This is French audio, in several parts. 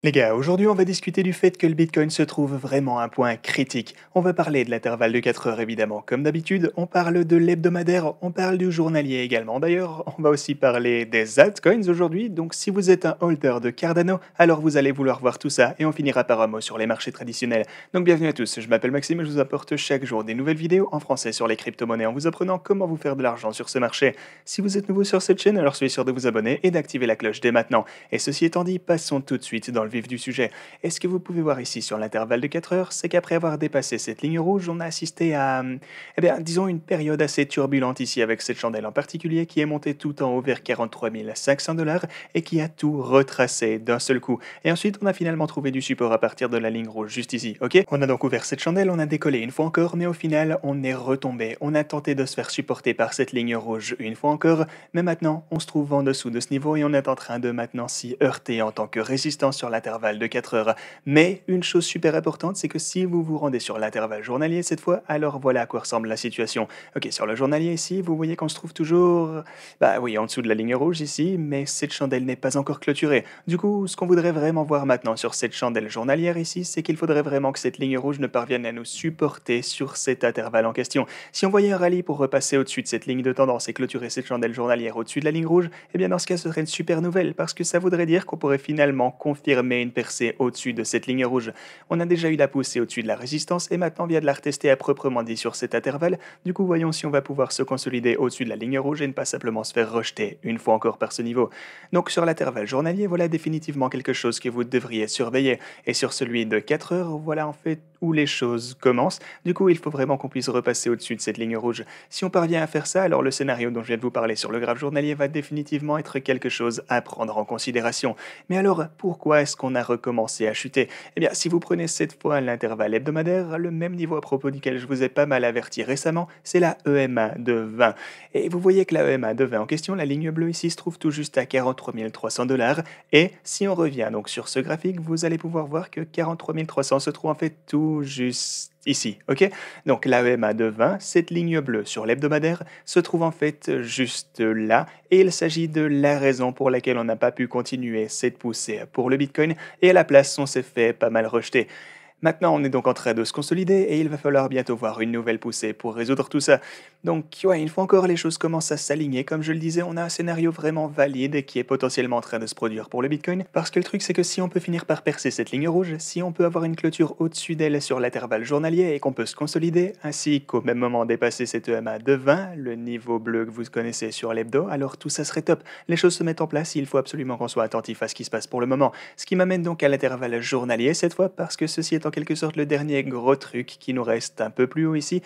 Les gars, aujourd'hui on va discuter du fait que le Bitcoin se trouve vraiment à un point critique. On va parler de l'intervalle de 4 heures évidemment, comme d'habitude, on parle de l'hebdomadaire, on parle du journalier également. D'ailleurs, on va aussi parler des altcoins aujourd'hui, donc si vous êtes un holder de Cardano, alors vous allez vouloir voir tout ça et on finira par un mot sur les marchés traditionnels. Donc bienvenue à tous, je m'appelle Maxime et je vous apporte chaque jour des nouvelles vidéos en français sur les crypto-monnaies en vous apprenant comment vous faire de l'argent sur ce marché. Si vous êtes nouveau sur cette chaîne, alors soyez sûr de vous abonner et d'activer la cloche dès maintenant. Et ceci étant dit, passons tout de suite dans le vif du sujet. Et ce que vous pouvez voir ici sur l'intervalle de 4 heures, c'est qu'après avoir dépassé cette ligne rouge, on a assisté à, disons une période assez turbulente ici avec cette chandelle en particulier qui est montée tout en haut vers 43 500 dollars et qui a tout retracé d'un seul coup. Et ensuite, on a finalement trouvé du support à partir de la ligne rouge juste ici, ok? On a donc ouvert cette chandelle, on a décollé une fois encore, mais au final, on est retombé. On a tenté de se faire supporter par cette ligne rouge une fois encore, mais maintenant, on se trouve en dessous de ce niveau et on est en train de maintenant s'y heurter en tant que résistance sur l'intervalle de 4 heures. Mais une chose super importante, c'est que si vous vous rendez sur l'intervalle journalier cette fois, alors voilà à quoi ressemble la situation. Ok, sur le journalier ici, vous voyez qu'on se trouve toujours, bah oui, en dessous de la ligne rouge ici, mais cette chandelle n'est pas encore clôturée. Du coup, ce qu'on voudrait vraiment voir maintenant sur cette chandelle journalière ici, c'est qu'il faudrait vraiment que cette ligne rouge ne parvienne à nous supporter sur cet intervalle en question. Si on voyait un rallye pour repasser au-dessus de cette ligne de tendance et clôturer cette chandelle journalière au-dessus de la ligne rouge, eh bien dans ce cas, ce serait une super nouvelle parce que ça voudrait dire qu'on pourrait finalement confirmer une percée au-dessus de cette ligne rouge. On a déjà eu la poussée au-dessus de la résistance et maintenant on vient de la retester à proprement dit sur cet intervalle. Du coup, voyons si on va pouvoir se consolider au-dessus de la ligne rouge et ne pas simplement se faire rejeter une fois encore par ce niveau. Donc sur l'intervalle journalier, voilà définitivement quelque chose que vous devriez surveiller. Et sur celui de 4 heures, voilà en fait où les choses commencent. Du coup, il faut vraiment qu'on puisse repasser au-dessus de cette ligne rouge. Si on parvient à faire ça, alors le scénario dont je viens de vous parler sur le graphe journalier va définitivement être quelque chose à prendre en considération. Mais alors, pourquoi est-ce qu'on a recommencé à chuter? Eh bien, si vous prenez cette fois l'intervalle hebdomadaire, le même niveau à propos duquel je vous ai pas mal averti récemment, c'est la EMA de 20. Et vous voyez que la EMA de 20 en question, la ligne bleue ici, se trouve tout juste à 43 300 dollars. Et si on revient donc sur ce graphique, vous allez pouvoir voir que 43 300 se trouve en fait tout juste ici, ok? Donc la EMA de 20, cette ligne bleue sur l'hebdomadaire, se trouve en fait juste là, et il s'agit de la raison pour laquelle on n'a pas pu continuer cette poussée pour le Bitcoin, et à la place on s'est fait pas mal rejeter. Maintenant, on est donc en train de se consolider et il va falloir bientôt voir une nouvelle poussée pour résoudre tout ça. Donc, ouais, une fois encore, les choses commencent à s'aligner. Comme je le disais, on a un scénario vraiment valide et qui est potentiellement en train de se produire pour le Bitcoin. Parce que le truc, c'est que si on peut finir par percer cette ligne rouge, si on peut avoir une clôture au-dessus d'elle sur l'intervalle journalier et qu'on peut se consolider, ainsi qu'au même moment dépasser cette EMA de 20, le niveau bleu que vous connaissez sur l'hebdo, alors tout ça serait top. Les choses se mettent en place, il faut absolument qu'on soit attentif à ce qui se passe pour le moment. Ce qui m'amène donc à l'intervalle journalier cette fois, parce que ceci est en quelque sorte le dernier gros truc qui nous reste un peu plus haut ici.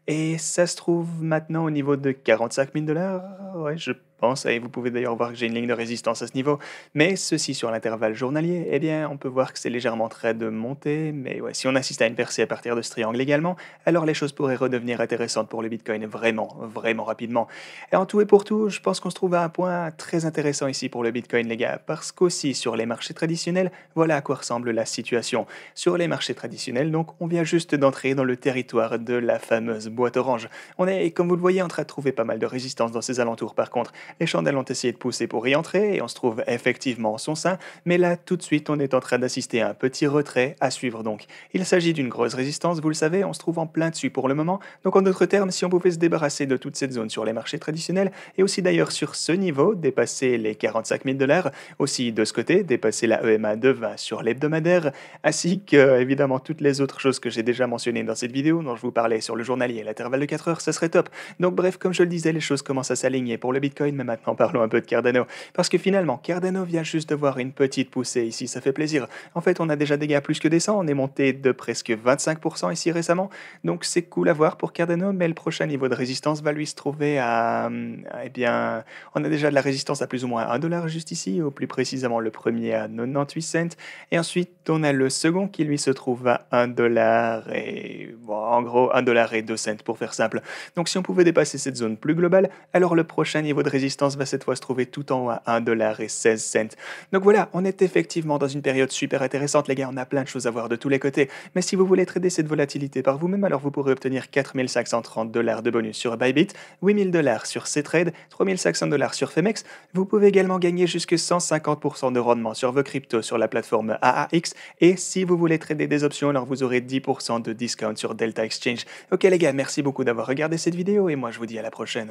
Et ça se trouve maintenant au niveau de 45 000 dollars. Ouais, je pense. Et vous pouvez d'ailleurs voir que j'ai une ligne de résistance à ce niveau. Mais ceci sur l'intervalle journalier, eh bien, on peut voir que c'est légèrement en train de monter. Mais ouais, si on assiste à une percée à partir de ce triangle également, alors les choses pourraient redevenir intéressantes pour le Bitcoin vraiment, vraiment rapidement. Et en tout et pour tout, je pense qu'on se trouve à un point très intéressant ici pour le Bitcoin, les gars. Parce qu'aussi sur les marchés traditionnels, voilà à quoi ressemble la situation. Sur les marchés traditionnels, donc, on vient juste d'entrer dans le territoire de la fameuse boîte orange. On est, comme vous le voyez, en train de trouver pas mal de résistance dans ces alentours par contre. Les chandelles ont essayé de pousser pour y entrer et on se trouve effectivement en son sein, mais là, tout de suite, on est en train d'assister à un petit retrait à suivre donc. Il s'agit d'une grosse résistance, vous le savez, on se trouve en plein dessus pour le moment, donc en d'autres termes, si on pouvait se débarrasser de toute cette zone sur les marchés traditionnels, et aussi d'ailleurs sur ce niveau, dépasser les 45 000 dollars, aussi de ce côté, dépasser la EMA de 20 sur l'hebdomadaire, ainsi que évidemment toutes les autres choses que j'ai déjà mentionnées dans cette vidéo, dont je vous parlais sur le journalier et l'intervalle de 4 heures, ça serait top. Donc bref, comme je le disais, les choses commencent à s'aligner pour le Bitcoin, mais maintenant parlons un peu de Cardano. Parce que finalement, Cardano vient juste de voir une petite poussée ici, ça fait plaisir. En fait, on a déjà des gains plus que décents, on est monté de presque 25% ici récemment, donc c'est cool à voir pour Cardano, mais le prochain niveau de résistance va lui se trouver à, eh bien, on a déjà de la résistance à plus ou moins 1 dollar juste ici, ou plus précisément le premier à 98 cents, et ensuite on a le second qui lui se trouve à 1 dollar et, bon, en gros 1 dollar et 2 cents pour faire simple. Donc si on pouvait dépasser cette zone plus globale, alors le prochain niveau de résistance va cette fois se trouver tout en haut à 1,16 $. Donc voilà, on est effectivement dans une période super intéressante les gars, on a plein de choses à voir de tous les côtés. Mais si vous voulez trader cette volatilité par vous-même, alors vous pourrez obtenir 4 530 $ de bonus sur Bybit, 8 000 $ sur Ctrade, 3 500 $ sur Femex. Vous pouvez également gagner jusque 150% de rendement sur vos cryptos sur la plateforme AAX. Et si vous voulez trader des options, alors vous aurez 10% de discount sur Delta Exchange. Ok les gars, merci beaucoup d'avoir regardé cette vidéo et moi je vous dis à la prochaine.